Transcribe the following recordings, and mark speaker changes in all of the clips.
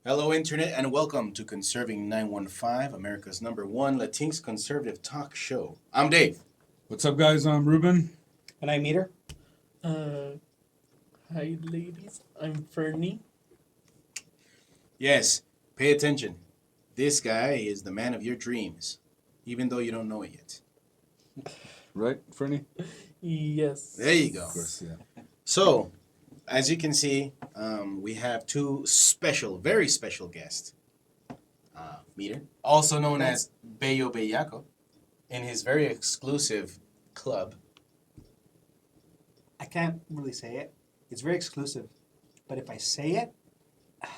Speaker 1: Hello, Internet, and welcome to Conserving 915, America's #1 Latinx conservative talk show. I'm Dave.
Speaker 2: What's up, guys? I'm Ruben.
Speaker 3: And I meet her.
Speaker 4: Uh, Hi, ladies. I'm Fernie.
Speaker 1: Yes, pay attention. This guy is the man of your dreams, even though you don't know it yet.
Speaker 2: Right, Fernie?
Speaker 4: Yes.
Speaker 1: There you go.
Speaker 2: Of course, yeah.
Speaker 1: So, as you can see, we have two very special guests. Meter, also known as Bello Bellaco, in his very exclusive club.
Speaker 3: I can't really say it. It's very exclusive. But if I say it, I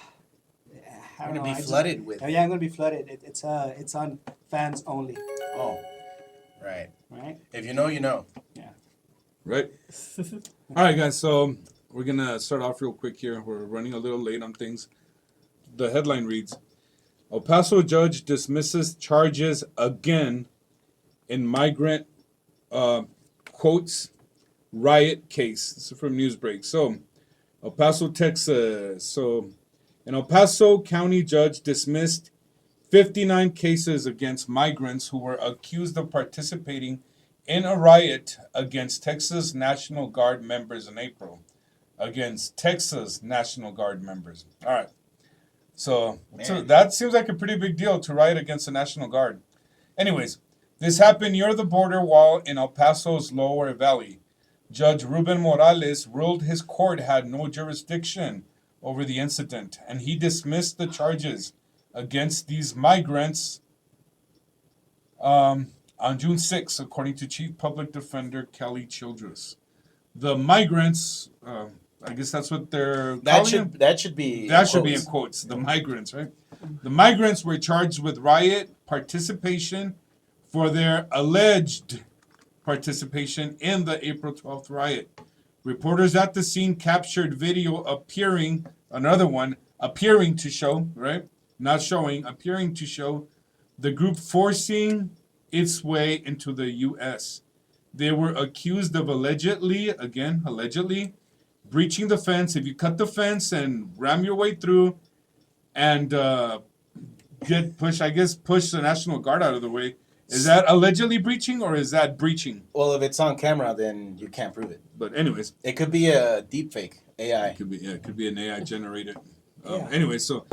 Speaker 1: I'm
Speaker 3: don't
Speaker 1: going
Speaker 3: know.
Speaker 1: to be flooded with.
Speaker 3: Oh, yeah, I'm gonna be flooded. It's on fans only,
Speaker 1: Oh, right.
Speaker 3: right?
Speaker 1: If you know, you know.
Speaker 2: Right? All right, guys. So we're going to start off real quick here. We're running a little late on things. The headline reads El Paso judge dismisses charges again in migrant, quotes, riot case. This is from Newsbreak. So, El Paso, Texas. So, an El Paso County judge dismissed 59 cases against migrants who were accused of participating in a riot against Texas National Guard members in April. Against Texas National Guard members. All right. So
Speaker 1: Man.
Speaker 2: that seems like a pretty big deal to riot against the National Guard. Anyways, this happened near the border wall in El Paso's Lower Valley. Judge Ruben Morales ruled his court had no jurisdiction over the incident, and he dismissed the charges against these migrants on June 6, according to Chief Public Defender Kelly Childress. The migrants, I guess that's what they're calling them.
Speaker 1: That should be
Speaker 2: That should be in quotes. The migrants, right? The migrants were charged with riot participation for their alleged participation in the April 12th riot. Reporters at the scene captured video appearing to show, right? Not showing, appearing to show the group forcing its way into the U.S. They were accused of allegedly, breaching the fence. If you cut the fence and ram your way through and push the National Guard out of the way, is that allegedly breaching or is that breaching?
Speaker 1: Well, if it's on camera, then you can't prove it.
Speaker 2: But anyways,
Speaker 1: It could be a deepfake AI.
Speaker 2: it could be an AI generated.
Speaker 3: Yeah.
Speaker 2: Anyway, so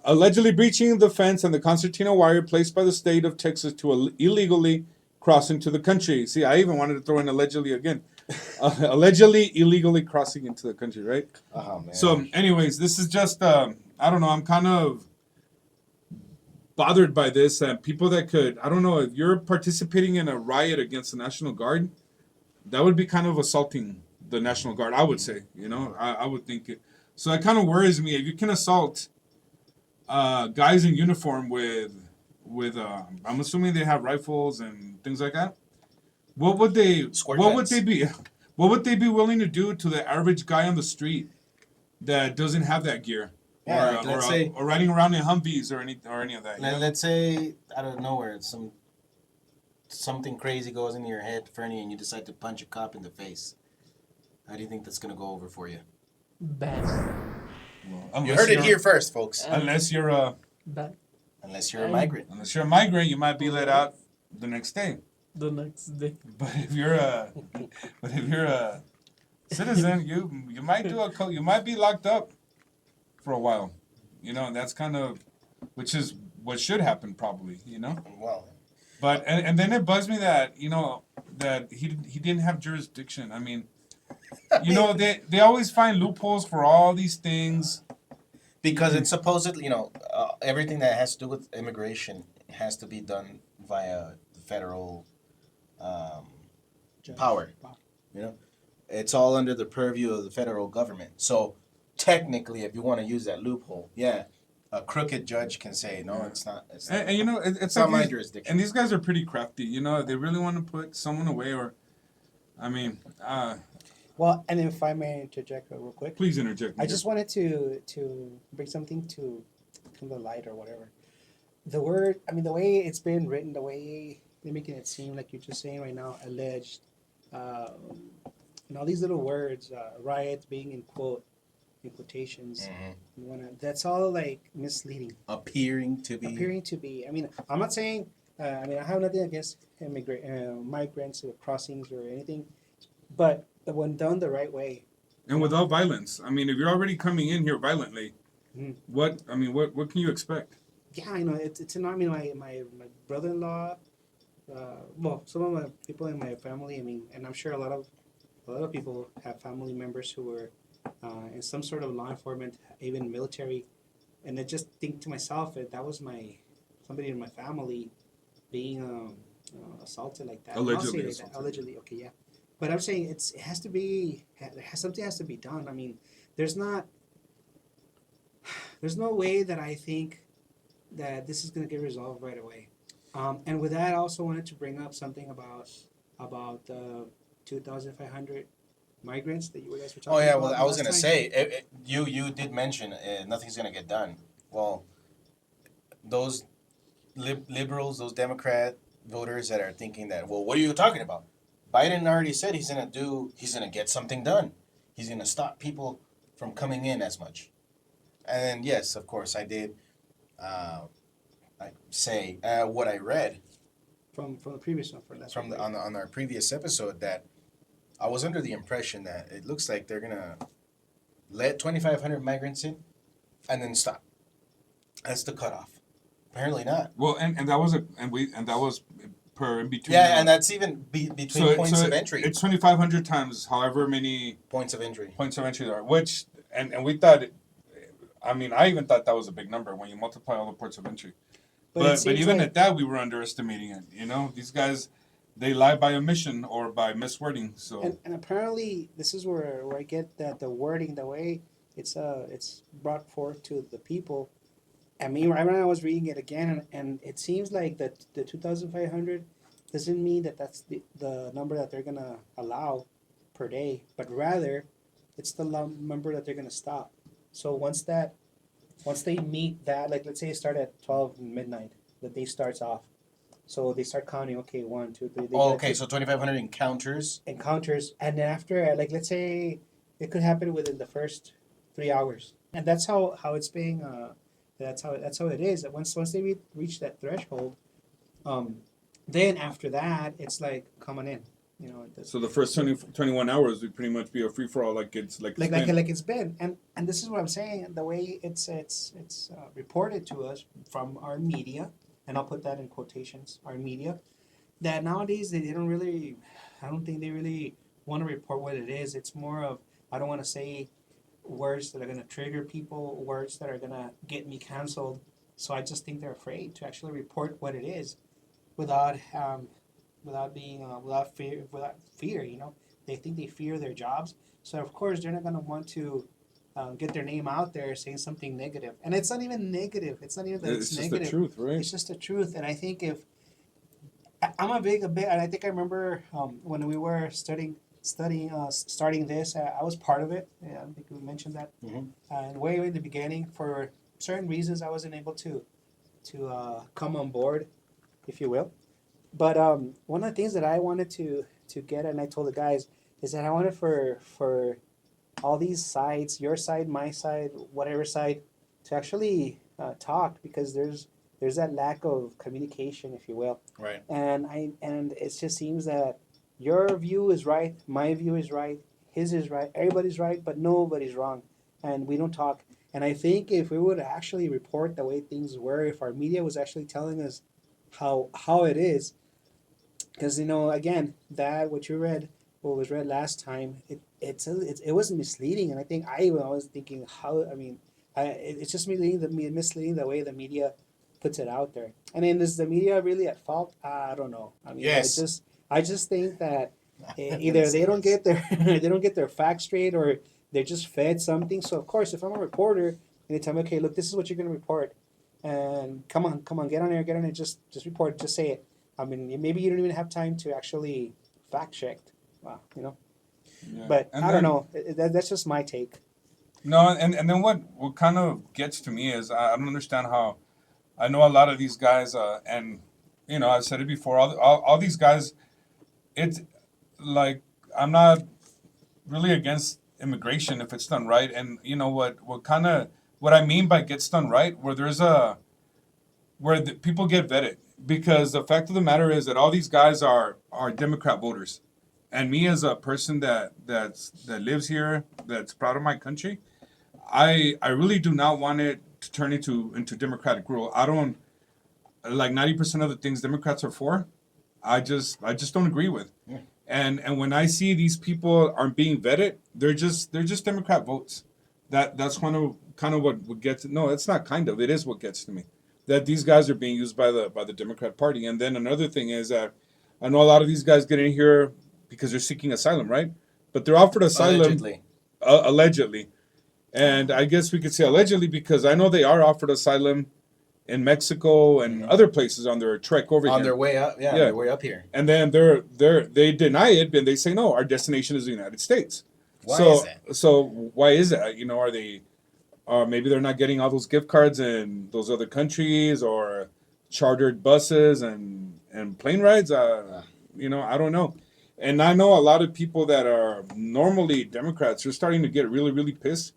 Speaker 2: allegedly breaching the fence and the concertina wire placed by the state of Texas to illegally cross into the country. See, I even wanted to throw in allegedly again. Allegedly illegally crossing into the country, right?
Speaker 1: Oh, man.
Speaker 2: So, anyways, this is just, I don't know, I'm kind of bothered by this. People that could, I don't know, if you're participating in a riot against the National Guard, that would be kind of assaulting the National Guard, I would say. I would think it. So it kind of worries me. If you can assault guys in uniform with I'm assuming they have rifles and things like that. What would they be willing to do to the average guy on the street that doesn't have that gear?
Speaker 1: Yeah, like, let's say-
Speaker 2: or riding around in Humvees or any of that.
Speaker 1: Let's say out of nowhere, something crazy goes into your head, Fernie, and you decide to punch a cop in the face. How do you think that's gonna go over for you?
Speaker 4: Bad.
Speaker 1: You heard it here first, folks.
Speaker 2: Unless you're a
Speaker 4: Bad.
Speaker 1: Unless you're a migrant.
Speaker 2: you might be let out the next day.
Speaker 4: The next day.
Speaker 2: But if you're a citizen, you might be locked up for a while. And that's kind of which is what should happen probably.
Speaker 1: Well,
Speaker 2: But and then it bugs me that that he didn't have jurisdiction. I mean, they always find loopholes for all these things.
Speaker 1: because it's supposedly, everything that has to do with immigration has to be done via the federal power. It's all under the purview of the federal government. So technically, if you want to use that loophole, yeah, a crooked judge can say, no, it's not. It's not,
Speaker 2: It's
Speaker 1: not
Speaker 2: like
Speaker 1: my jurisdiction.
Speaker 2: And these guys are pretty crafty. If they really want to put someone away, or, I mean,
Speaker 3: Well, and if I may interject real quick,
Speaker 2: please interject.
Speaker 3: I just wanted to bring something to the light or whatever. The word, the way it's been written, the way they're making it seem like you're just saying right now, alleged, and all these little words, riot being in quote, in quotations.
Speaker 1: Mhm.
Speaker 3: You wanna, that's all like misleading.
Speaker 1: Appearing to be.
Speaker 3: Appearing to be. I mean, I'm not saying. I mean, I have nothing against migrants or crossings or anything, but when done the right way.
Speaker 2: And without violence. I mean, if you're already coming in here violently,
Speaker 3: Mhm.
Speaker 2: what can you expect?
Speaker 3: Yeah, you know, it's not. I mean, my brother-in-law. Well, some of my people in my family. I mean, and I'm sure a lot of people have family members who were in some sort of law enforcement, even military, and I just think to myself that that was my somebody in my family being assaulted like that.
Speaker 2: Allegedly
Speaker 3: I'll say like
Speaker 2: assaulted.
Speaker 3: that. Allegedly, okay, yeah. But I'm saying it has to be something has to be done. I mean, there's not there's no way that I think that this is going to get resolved right away. And with that, I also wanted to bring up something about the 2,500 migrants that you guys were talking
Speaker 1: Oh
Speaker 3: about.
Speaker 1: yeah, well I was
Speaker 3: last
Speaker 1: gonna
Speaker 3: time.
Speaker 1: say you did mention nothing's gonna get done. Well, those liberals, those Democrat voters that are thinking that, well, what are you talking about? Biden already said he's gonna get something done. He's gonna stop people from coming in as much. And then yes, of course, I did I say what I read
Speaker 3: from the previous one,
Speaker 1: from on our previous episode that I was under the impression that it looks like they're gonna let 2,500 migrants in and then stop. That's the cutoff. Apparently not.
Speaker 2: Well, and that was and that was per in between.
Speaker 1: Yeah, and that's even between points of entry.
Speaker 2: It's 2,500 times however many
Speaker 1: Points of entry.
Speaker 2: points of entry there are. Which and we thought. I mean, I even thought that was a big number when you multiply all the ports of entry. But even
Speaker 3: like,
Speaker 2: at that, we were underestimating it. You know, these guys, they lie by omission or by miswording. So
Speaker 3: and apparently this is where I get that the wording, the way it's brought forth to the people. I mean, right when I was reading it again, and it seems like that the 2,500 doesn't mean that that's the number that they're gonna allow per day, but rather it's the number that they're gonna stop. So once they meet that, like let's say it start at 12 midnight, the day starts off. So they start counting. Okay, 1, 2, 3. They
Speaker 1: Oh,
Speaker 3: get
Speaker 1: okay, so 2,500 encounters.
Speaker 3: encounters, and then after, like let's say it could happen within the first 3 hours, and that's how it's being. That's how it is. That once they reach that threshold, then after that it's like coming in. You know,
Speaker 2: so the first 21 hours would pretty much be a free for all, like it's
Speaker 3: like
Speaker 2: been.
Speaker 3: it's been, and this is what I'm saying. The way it's reported to us from our media, and I'll put that in quotations, our media, that nowadays they don't really, I don't think they really want to report what it is. It's more of, I don't want to say words that are going to trigger people, words that are going to get me canceled. So I just think they're afraid to actually report what it is without being without fear. You know, they think they fear their jobs. So of course they're not going to want to get their name out there saying something negative. And it's not even negative. It's not even that
Speaker 2: It's
Speaker 3: it's
Speaker 2: just
Speaker 3: negative.
Speaker 2: the truth, right?
Speaker 3: It's just the truth. And I think if I'm a bit, and I think I remember when we were studying starting this. I was part of it. Yeah, I think we mentioned that.
Speaker 1: Mhm.
Speaker 3: And way in the beginning, for certain reasons, I wasn't able to come on board, if you will. But one of the things that I wanted to get, and I told the guys, is that I wanted for all these sides, your side, my side, whatever side, to actually talk, because there's that lack of communication, if you will.
Speaker 1: Right.
Speaker 3: And it just seems that your view is right, my view is right, his is right, everybody's right, but nobody's wrong, and we don't talk. And I think if we would actually report the way things were, if our media was actually telling us how it is, because you know, again, that what was read last time, it was misleading, and I think I was thinking how, I mean, it's just misleading the way the media puts it out there. And then is the media really at fault? I don't know. I mean,
Speaker 1: Yes.
Speaker 3: I just think that either they don't get their they don't get their facts straight, or they're just fed something. So of course, if I'm a reporter and they tell me, okay, look, this is what you're going to report, and come on, get on there, just report, just say it. I mean, maybe you don't even have time to actually fact check. Wow, you know.
Speaker 2: Yeah.
Speaker 3: But
Speaker 2: And
Speaker 3: I don't
Speaker 2: then-
Speaker 3: know. That's just my take.
Speaker 2: No, and then what kind of gets to me is I don't understand how. I know a lot of these guys, and you know, I've said it before. All these guys, it's like I'm not really against immigration if it's done right. And you know what I mean by gets done right, where people get vetted. Because the fact of the matter is that all these guys are Democrat voters, and me as a person that lives here, that's proud of my country, I really do not want it to turn into Democratic rule. I don't like 90% of the things Democrats are for. I just don't agree with.
Speaker 1: Yeah.
Speaker 2: And when I see these people aren't being vetted, they're just Democrat votes. That's kind of what gets no, it's not kind of, it is what gets to me. That these guys are being used by the Democrat Party. And then another thing is that I know a lot of these guys get in here because they're seeking asylum, right? But they're offered asylum
Speaker 1: Allegedly.
Speaker 2: Allegedly. And I guess we could say allegedly because I know they are offered asylum in Mexico and other places on their trek over here.
Speaker 1: On their way up,
Speaker 2: Yeah.
Speaker 1: their way up here.
Speaker 2: And then they deny it, and they say no, our destination is the United States.
Speaker 1: Why
Speaker 2: so,
Speaker 1: is that?
Speaker 2: So why is that? You know, are they, maybe they're not getting all those gift cards in those other countries, or chartered buses and plane rides? You know, I don't know. And I know a lot of people that are normally Democrats are starting to get really, really pissed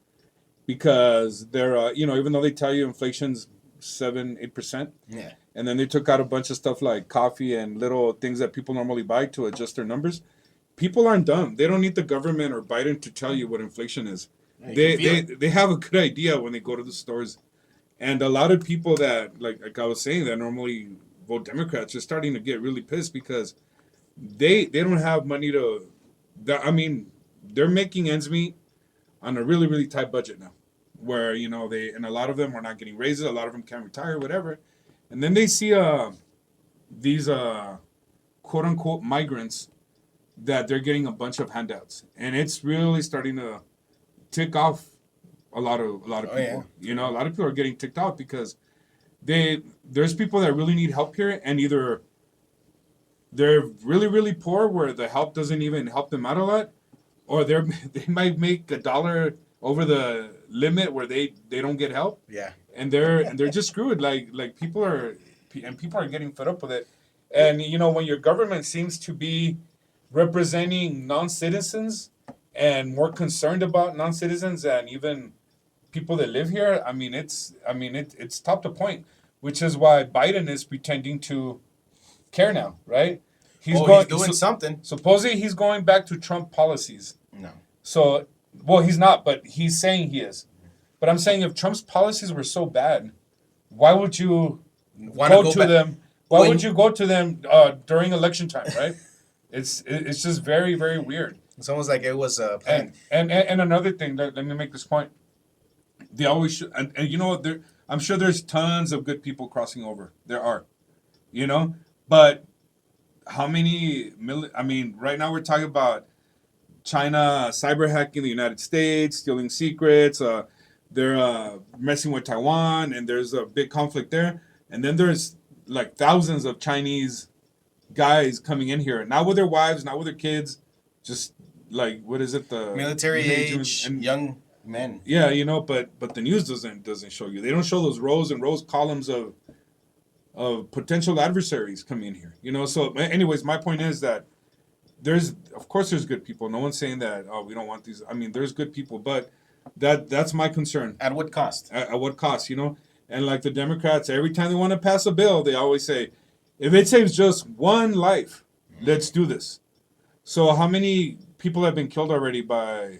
Speaker 2: because they're, you know, even though they tell you inflation's 7-8%,
Speaker 1: Yeah.
Speaker 2: and then they took out a bunch of stuff like coffee and little things that people normally buy to adjust their numbers. People aren't dumb. They don't need the government or Biden to tell you what inflation is.
Speaker 1: Yeah, you can feel
Speaker 2: They have a good idea when they go to the stores. And a lot of people that, like I was saying, that normally vote Democrats are starting to get really pissed because they don't have money to. I mean, they're making ends meet on a really, really tight budget now, where you know and a lot of them are not getting raises. A lot of them can't retire, whatever. And then they see these quote unquote migrants that they're getting a bunch of handouts, and it's really starting to tick off a lot of people.
Speaker 1: yeah.
Speaker 2: You know, a lot of people are getting ticked off because there's people that really need help here, and either they're really, really poor where the help doesn't even help them out a lot, or they might make $1 over the limit where they don't get help,
Speaker 1: Yeah.
Speaker 2: and they're just screwed. Like people are getting fed up with it. And you know, when your government seems to be representing non-citizens and more concerned about non-citizens and even people that live here, it's top to point, which is why Biden is pretending to care now, right?
Speaker 1: He's doing something.
Speaker 2: Supposedly he's going back to Trump policies.
Speaker 1: No.
Speaker 2: So, well, he's not, but he's saying he is. But I'm saying if Trump's policies were so bad, why would you go to them? Why would you go to them during election time, right? It's just very, very weird.
Speaker 1: It's almost like it was a plan.
Speaker 2: And another thing, let me make this point. They always should, and you know what? I'm sure there's tons of good people crossing over. There are, you know, but how many? Right now we're talking about China cyber hacking the United States, stealing secrets. They're messing with Taiwan, and there's a big conflict there. And then there's like thousands of Chinese guys coming in here, not with their wives, not with their kids, just like what is it, the
Speaker 1: Military age
Speaker 2: and
Speaker 1: young men.
Speaker 2: yeah, you know, but the news doesn't show you. They don't show those rows and rows columns of potential adversaries coming in here. You know, so anyways, my point is that of course there's good people. No one's saying that we don't want these. I mean, there's good people, but that's my concern.
Speaker 1: At what cost?
Speaker 2: At what cost, you know? And like the Democrats, every time they want to pass a bill, they always say, if it saves just one life, let's do this. So how many people have been killed already by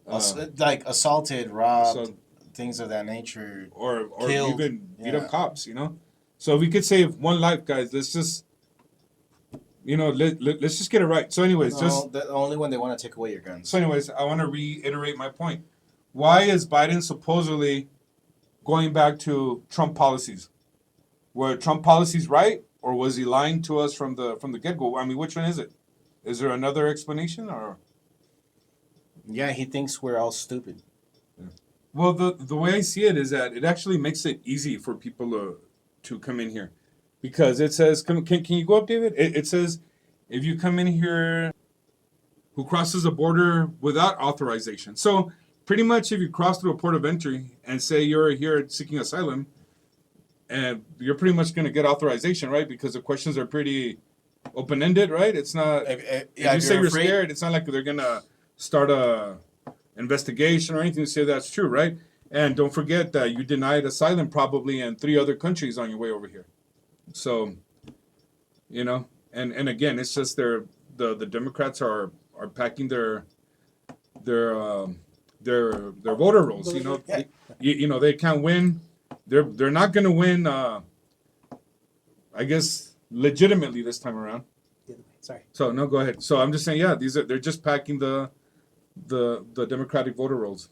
Speaker 1: like assaulted, robbed,
Speaker 2: so-
Speaker 1: things of that nature.
Speaker 2: or
Speaker 1: Killed.
Speaker 2: even beat
Speaker 1: Yeah.
Speaker 2: up cops, you know? So if we could save one life, guys, let's just, you know, let's just get it right. So anyways,
Speaker 1: Only when they want to take away your guns.
Speaker 2: So anyways, I want to reiterate my point. Why is Biden supposedly going back to Trump policies? Were Trump policies right, or was he lying to us from the get-go? I mean, which one is it? Is there another explanation, or?
Speaker 1: Yeah, he thinks we're all stupid.
Speaker 2: Well, the way I see it is that it actually makes it easy for people to come in here, because it says, can you go up, David? It says, if you come in here, who crosses a border without authorization. So pretty much, if you cross through a port of entry and say you're here seeking asylum, and you're pretty much going to get authorization, right? Because the questions are pretty open-ended, right? It's not. If you say you're scared, it's not like they're gonna start a investigation or anything to say that's true, right? And don't forget that you denied asylum probably in 3 other countries on your way over here. So, and again, it's just the Democrats are packing their voter rolls.
Speaker 1: Yeah.
Speaker 2: They can't win. They're not going to win. I guess legitimately this time around.
Speaker 3: Sorry.
Speaker 2: So no, go ahead. So I'm just saying, yeah, they're just packing the Democratic voter rolls.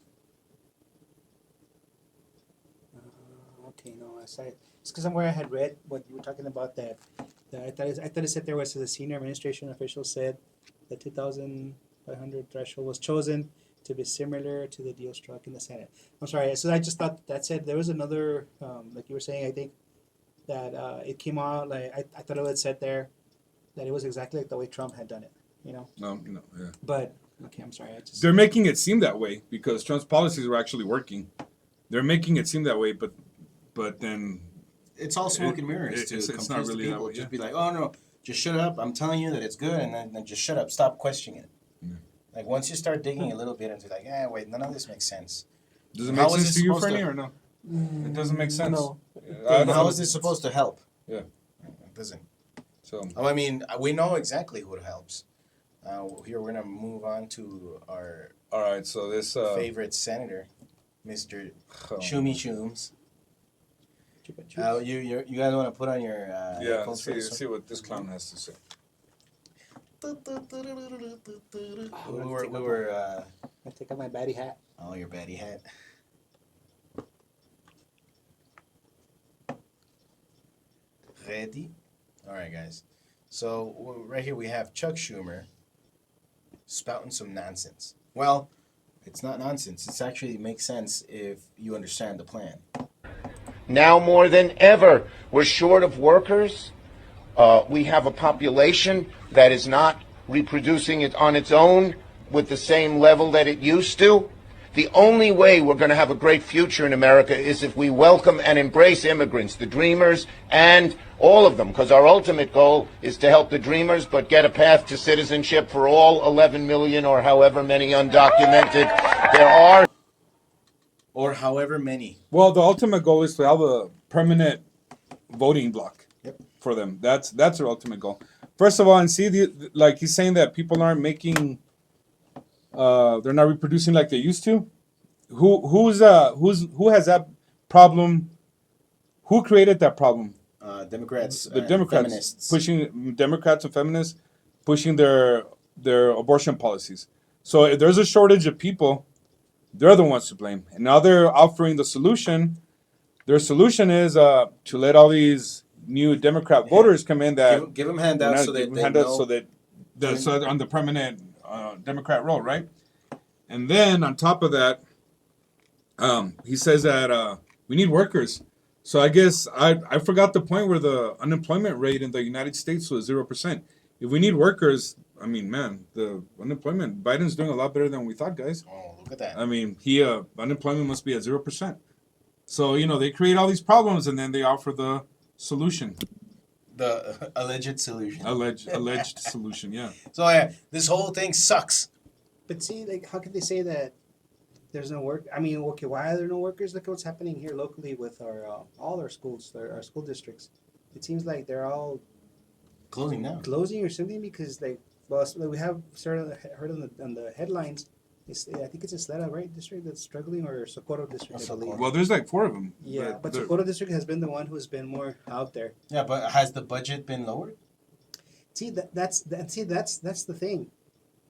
Speaker 3: Okay, no, I said it's because somewhere I had read what you were talking about that I thought it said there was the senior administration official said the 2,500 threshold was chosen to be similar to the deal struck in the Senate. I'm sorry, so I just thought that said there was another like you were saying. I think that it came out like I thought it had said there that it was exactly like the way Trump had done it.
Speaker 2: No, yeah.
Speaker 3: But okay, I'm sorry.
Speaker 2: They're making it seem that way because Trump's policies were actually working. They're making it seem that way, but then
Speaker 1: It's all smoke and mirrors to
Speaker 2: it's
Speaker 1: confuse
Speaker 2: not really
Speaker 1: the
Speaker 2: that
Speaker 1: people.
Speaker 2: way,
Speaker 1: Just
Speaker 2: yeah.
Speaker 1: be like, oh no, just shut up. I'm telling you that it's good, and then just shut up. Stop questioning it.
Speaker 2: Yeah.
Speaker 1: Like once you start digging a little bit into like, wait, none of this makes sense.
Speaker 2: Does it
Speaker 1: How
Speaker 2: make
Speaker 1: is
Speaker 2: sense
Speaker 1: this
Speaker 2: to you,
Speaker 1: supposed to-
Speaker 2: Fernie, or no? It doesn't make sense.
Speaker 4: No.
Speaker 1: How is this supposed to help?
Speaker 2: Yeah.
Speaker 1: It doesn't.
Speaker 2: So
Speaker 1: Oh, I mean, we know exactly who helps. Here we're gonna move on to our
Speaker 2: all right, so this
Speaker 1: favorite senator, Mr.
Speaker 2: oh,
Speaker 1: Shoomy Shooms. You guys want to put on your
Speaker 2: yeah,
Speaker 1: headphones for this
Speaker 2: see what this clown has to say.
Speaker 1: one? We were
Speaker 3: I take out my baddie hat.
Speaker 1: oh, your baddie hat. Ready? All right, guys. So right here we have Chuck Schumer spouting some nonsense. Well, it's not nonsense. It actually makes sense if you understand the plan.
Speaker 5: Now more than ever, we're short of workers. We have a population that is not reproducing it on its own with the same level that it used to. The only way we're going to have a great future in America is if we welcome and embrace immigrants, the dreamers, and all of them, because our ultimate goal is to help the dreamers, but get a path to citizenship for all 11 million or however many undocumented there are.
Speaker 1: Or however many.
Speaker 2: Well, the ultimate goal is to have a permanent voting block
Speaker 1: Yep.
Speaker 2: for them. That's their ultimate goal. First of all, and see, like he's saying that people aren't making, they're not reproducing like they used to. Who has that problem? Who created that problem?
Speaker 1: Democrats.
Speaker 2: The
Speaker 1: and
Speaker 2: Democrats
Speaker 1: feminists.
Speaker 2: pushing Democrats and feminists pushing their abortion policies. So if there's a shortage of people, they're the ones to blame. And now they're offering the solution. Their solution is to let all these new Democrat voters come in that
Speaker 1: Give them handouts so that they know.
Speaker 2: so that so on the permanent Democrat role, right? And then on top of that, he says that we need workers. So I guess I forgot the point where the unemployment rate in the United States was 0%. If we need workers, I mean, man, the unemployment, Biden's doing a lot better than we thought, guys.
Speaker 1: Oh, look at that.
Speaker 2: I mean, unemployment must be at 0%. So, they create all these problems and then they offer the solution.
Speaker 1: The alleged solution.
Speaker 2: Alleged solution, yeah.
Speaker 1: So this whole thing sucks.
Speaker 3: But see, like, how could they say that there's no work? I mean, okay, why are there no workers? Look at what's happening here locally with our all our schools, our school districts. It seems like they're all
Speaker 1: Closing down.
Speaker 3: closing or something because we have heard on the headlines. I think it's Isleta, right, district that's struggling, or Socorro district, I believe.
Speaker 2: Well, there's like 4 of them.
Speaker 3: Yeah, but Socorro district has been the one who's been more out there.
Speaker 1: Yeah, but has the budget been lowered?
Speaker 3: See, that's the thing,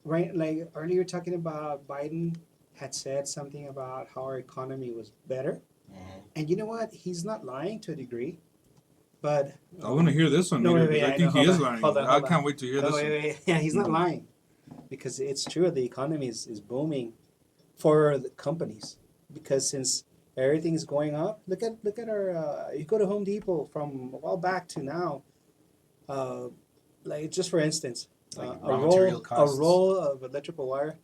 Speaker 3: right? Like earlier talking about Biden had said something about how our economy was better, and you know what? He's not lying to a degree, but
Speaker 2: I want to hear this one.
Speaker 3: No,
Speaker 2: Peter,
Speaker 3: wait,
Speaker 2: because
Speaker 3: I
Speaker 2: I think
Speaker 3: know.
Speaker 2: he
Speaker 3: Hold
Speaker 2: is
Speaker 3: on,
Speaker 2: lying.
Speaker 3: hold on,
Speaker 2: I
Speaker 3: hold on.
Speaker 2: can't wait to hear this one.
Speaker 3: yeah, he's not lying, because it's true. The economy is booming for the companies, because since everything is going up, look at our. You go to Home Depot from a while back to now. Like just for instance,
Speaker 1: Like
Speaker 3: a
Speaker 1: raw material costs.
Speaker 3: roll of electrical wire,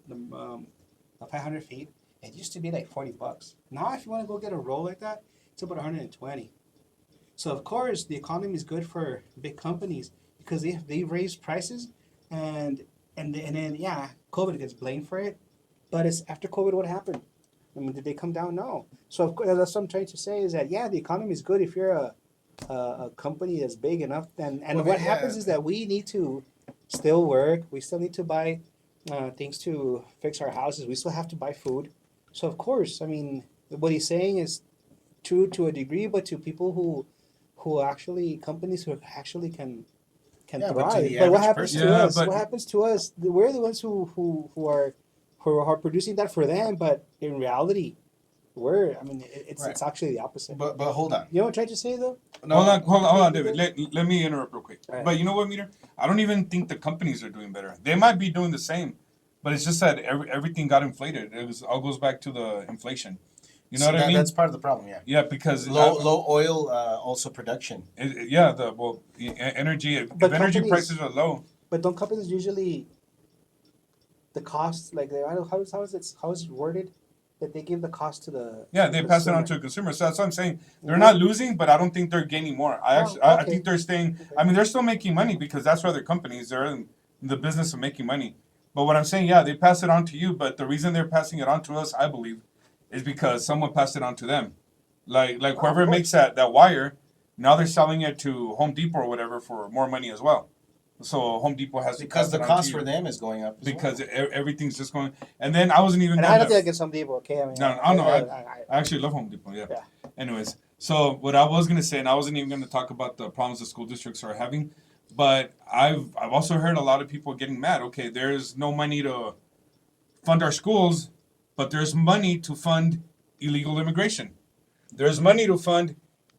Speaker 3: 500 feet. It used to be like $40. Now, if you want to go get a roll like that, it's about 120. So of course, the economy is good for big companies because they raise prices, and then yeah, COVID gets blamed for it. But it's after COVID, what happened? I mean, did they come down? No. So of course, that's what I'm trying to say is that yeah, the economy is good if you're a company that's big enough. And
Speaker 1: Well,
Speaker 3: what
Speaker 1: yeah.
Speaker 3: happens is that we need to still work. We still need to buy things to fix our houses. We still have to buy food. So of course, I mean, what he's saying is true to a degree, but to people who actually companies who actually can
Speaker 1: Yeah, but to
Speaker 3: thrive.
Speaker 1: the
Speaker 3: But what
Speaker 1: average
Speaker 3: happens
Speaker 1: person-
Speaker 3: to
Speaker 2: Yeah,
Speaker 3: us?
Speaker 2: but-
Speaker 3: What happens to us? We're the ones who are producing that for them, but in reality, I mean, it's
Speaker 1: Right.
Speaker 3: it's actually the opposite.
Speaker 1: But hold on.
Speaker 3: You know what I'm trying to say though?
Speaker 1: No,
Speaker 2: Hold on, David. Let me interrupt real quick.
Speaker 3: All right.
Speaker 2: But you know what, Meter? I don't even think the companies are doing better. They might be doing the same, but it's just that everything got inflated. All goes back to the inflation. You know what I mean?
Speaker 1: That's part of the problem. Yeah.
Speaker 2: Yeah, because
Speaker 1: Low oil also production.
Speaker 2: energy. If
Speaker 3: But
Speaker 2: energy
Speaker 3: companies-
Speaker 2: prices are low,
Speaker 3: But don't companies usually the cost like I don't how is it worded that they give the cost to the
Speaker 2: yeah, they pass it on to
Speaker 3: consumer?
Speaker 2: a consumer. So that's what I'm saying. They're
Speaker 3: Mhm.
Speaker 2: not losing, but I don't think they're gaining more. I
Speaker 3: okay.
Speaker 2: think they're staying.
Speaker 3: Okay.
Speaker 2: I mean, they're still making money because that's where other companies are in the business of making money. But what I'm saying, yeah, they pass it on to you, but the reason they're passing it on to us, I believe, is because someone passed it on to them. Like
Speaker 3: of
Speaker 2: whoever
Speaker 3: course.
Speaker 2: makes that wire, now they're selling it to Home Depot or whatever for more money as well. So Home Depot has
Speaker 1: Because
Speaker 2: to
Speaker 1: the
Speaker 2: pass it on
Speaker 1: cost
Speaker 2: to you
Speaker 1: for them is going up. As
Speaker 2: because
Speaker 1: well.
Speaker 2: everything's just going. And then I wasn't even.
Speaker 3: And I
Speaker 2: gonna-
Speaker 3: don't think I get some people, okay? I mean,
Speaker 2: No, I actually love Home Depot. Yeah.
Speaker 3: Yeah.
Speaker 2: Anyways, so what I was gonna say, and I wasn't even gonna talk about the problems the school districts are having, but I've also heard a lot of people getting mad. Okay, there's no money to fund our schools, but there's money to fund illegal immigration. There's money to fund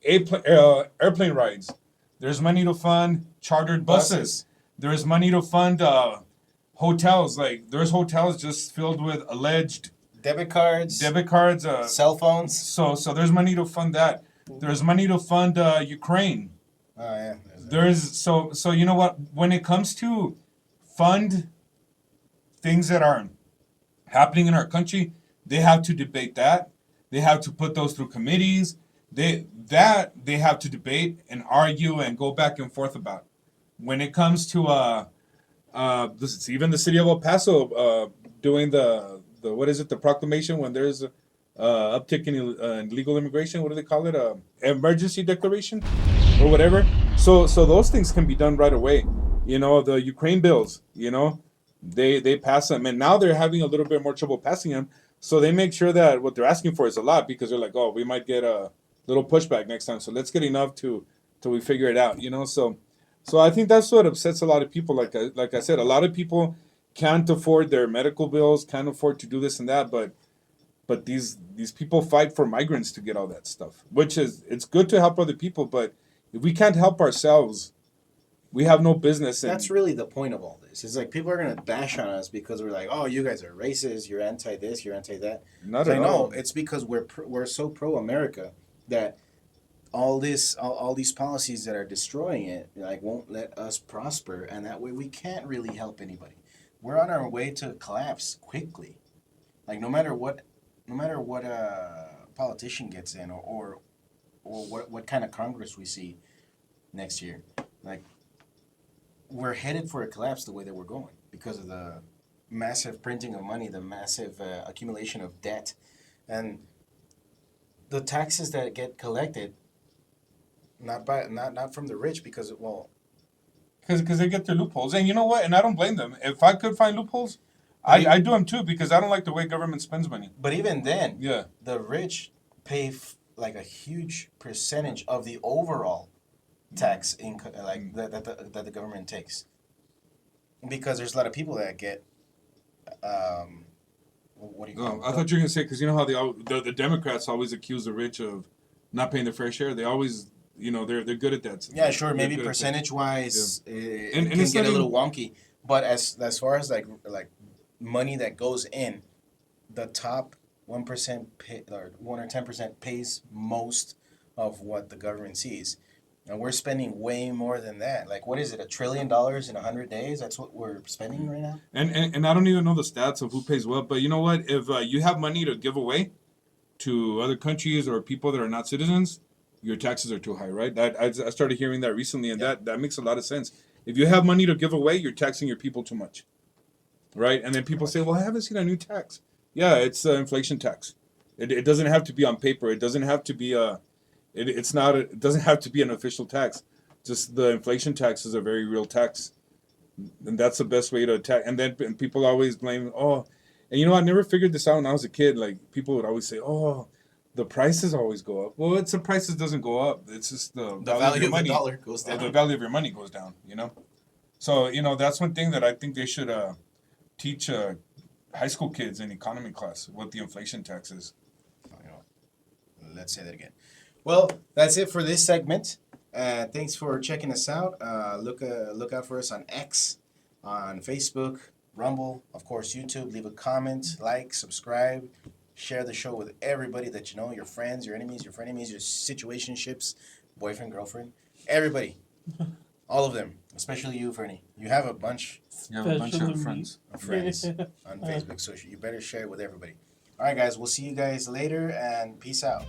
Speaker 2: airplane rides. There's money to fund chartered buses. There's money to fund hotels. Like there's hotels just filled with alleged
Speaker 1: Debit cards,
Speaker 2: cell phones.
Speaker 1: cell phones.
Speaker 2: So there's money to fund that. There's money to fund Ukraine.
Speaker 1: Oh yeah.
Speaker 2: So you know what? When it comes to fund things that are happening in our country, they have to debate that. They have to put those through committees. They have to debate and argue and go back and forth about. When it comes to even the city of El Paso doing the what is it, the proclamation when there's uptick in legal immigration, what do they call it, emergency declaration or whatever. So those things can be done right away. You know, the Ukraine bills, you know, they pass them, and now they're having a little bit more trouble passing them. So they make sure that what they're asking for is a lot, because they're like, oh, we might get a little pushback next time, so let's get enough till we figure it out, you know. So I think that's what upsets a lot of people. Like I said, a lot of people can't afford their medical bills, can't afford to do this and that, but these people fight for migrants to get all that stuff, which is, it's good to help other people, but if we can't help ourselves, we have no business.
Speaker 1: That's really the point of all this. It's like people are gonna bash on us because we're like, oh, you guys are racist. You're anti this. You're anti that.
Speaker 2: Not
Speaker 1: I
Speaker 2: at
Speaker 1: know
Speaker 2: all.
Speaker 1: it's because we're so pro America that all these policies that are destroying it like won't let us prosper, and that way we can't really help anybody. We're on our way to collapse quickly. Like no matter what politician gets in or what kind of Congress we see next year, like we're headed for a collapse the way that we're going because of the massive printing of money, the massive accumulation of debt, and the taxes that get collected not from the rich because
Speaker 2: Because they get their loopholes, and you know what? And I don't blame them. If I could find loopholes, I do them too, because I don't like the way government spends money.
Speaker 1: but even then
Speaker 2: Yeah.
Speaker 1: the rich pay like a huge percentage of the overall tax income like that the government takes, because there's a lot of people that get what do you call
Speaker 2: I thought you were gonna say, because you know how the Democrats always accuse the rich of not paying their fair share. They always, you know, they're good at that.
Speaker 1: Yeah, sure.
Speaker 2: They're
Speaker 1: Maybe
Speaker 2: good at that.
Speaker 1: percentage wise, it
Speaker 2: And
Speaker 1: can
Speaker 2: it's
Speaker 1: get
Speaker 2: not
Speaker 1: a little wonky. But as far as like money that goes in, the top 1% pay, or 1 or 10% pays most of what the government sees, and we're spending way more than that. Like, what is it? $1 trillion in 100 days? That's what we're spending right now.
Speaker 2: And I don't even know the stats of who pays what, but you know what? If you have money to give away to other countries or people that are not citizens, your taxes are too high, right? I started hearing that recently, and that makes a lot of sense. If you have money to give away, you're taxing your people too much, right? And then people say, well, I haven't seen a new tax. Yeah, it's an inflation tax. It doesn't have to be on paper. It doesn't have to be it doesn't have to be an official tax. Just the inflation tax is a very real tax, and that's the best way to attack. And people always blame, oh, and I never figured this out when I was a kid. Like people would always say, oh, the prices always go up. Well, it's the prices doesn't go up. It's just the value of your money.
Speaker 1: The dollar goes down.
Speaker 2: The value of your money goes down. So that's one thing that I think they should teach high school kids in economy class what the inflation tax is.
Speaker 1: Let's say that again. Well, that's it for this segment. Thanks for checking us out. Look out for us on X, on Facebook, Rumble, of course, YouTube. Leave a comment, like, subscribe, share the show with everybody that you know, your friends, your enemies, your frenemies, your situationships, boyfriend, girlfriend, everybody. All of them, especially you, Fernie. You have a bunch
Speaker 2: You have a bunch
Speaker 4: Especially
Speaker 2: of
Speaker 4: me.
Speaker 2: friends.
Speaker 1: of friends on Facebook, so you better share it with everybody. All right, guys, we'll see you guys later, and peace out.